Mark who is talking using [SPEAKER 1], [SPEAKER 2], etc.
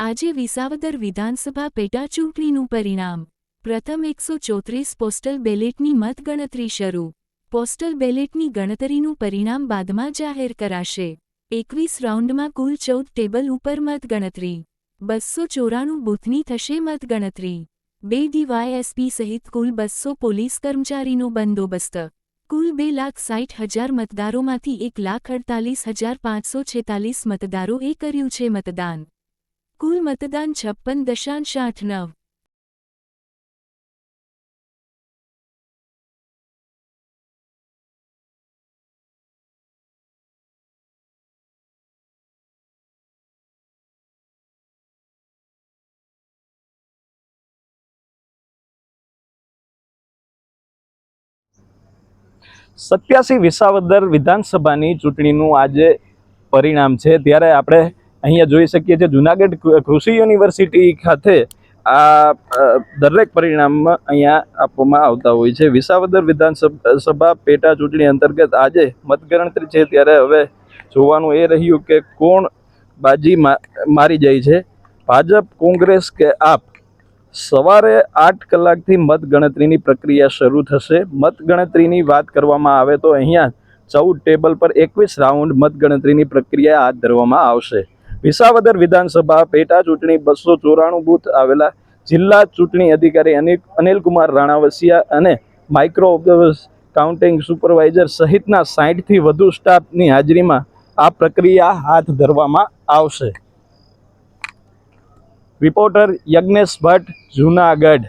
[SPEAKER 1] આજે વિસાવદર વિધાનસભા પેટાચૂંટણીનું પરિણામ. પ્રથમ 134 પોસ્ટલ બેલેટની મતગણતરી શરૂ. પોસ્ટલ બેલેટની ગણતરીનું પરિણામ બાદમાં જાહેર કરાશે. 21 રાઉન્ડમાં કુલ 14 ટેબલ ઉપર મતગણતરી. 294 બૂથની થશે મતગણતરી. 2 ડીવાયએસપી સહિત કુલ 200 પોલીસ કર્મચારીનો બંદોબસ્ત. કુલ 2,60,000 મતદારોમાંથી 1,48,546 મતદારોએ કર્યું છે મતદાન. કુલ મતદાન 56.89%.
[SPEAKER 2] સત્યાસી વિસાવદર વિધાનસભાની ચૂંટણીનું આજે પરિણામ છે. ત્યારે આપણે અહીંયા જોઈ શકીએ છીએ જૂનાગઢ કૃષિ યુનિવર્સિટી ખાતે આ દરેક પરિણામમાં અહીંયા આપવામાં આવતા હોય છે. વિસાવદર વિધાનસભા પેટા ચૂંટણી અંતર્ગત આજે મતગણતરી છે. ત્યારે હવે જોવાનું એ રહ્યું કે કોણ બાજી મારી જાય છે, ભાજપ, કોંગ્રેસ કે આપ. સવારે 8 કલાકથી મતગણતરીની પ્રક્રિયા શરૂ થશે. મતગણતરીની વાત કરવામાં આવે તો અહીંયા 14 ટેબલ પર 21 રાઉન્ડ મતગણતરીની પ્રક્રિયા હાથ ધરવામાં આવશે. વિસાવદર વિધાનસભા પેટા ચૂંટણી 294 બૂથ આવેલા જિલ્લા ચૂંટણી અધિકારી અનિલકુમાર રાણાવસિયા અને માઇક્રો કાઉન્ટિંગ સુપરવાઇઝર સહિતના 60થી વધુ સ્ટાફની હાજરીમાં આ પ્રક્રિયા હાથ ધરવામાં આવશે. રિપોર્ટર યજ્ઞેશ ભટ્ટ, જૂનાગઢ.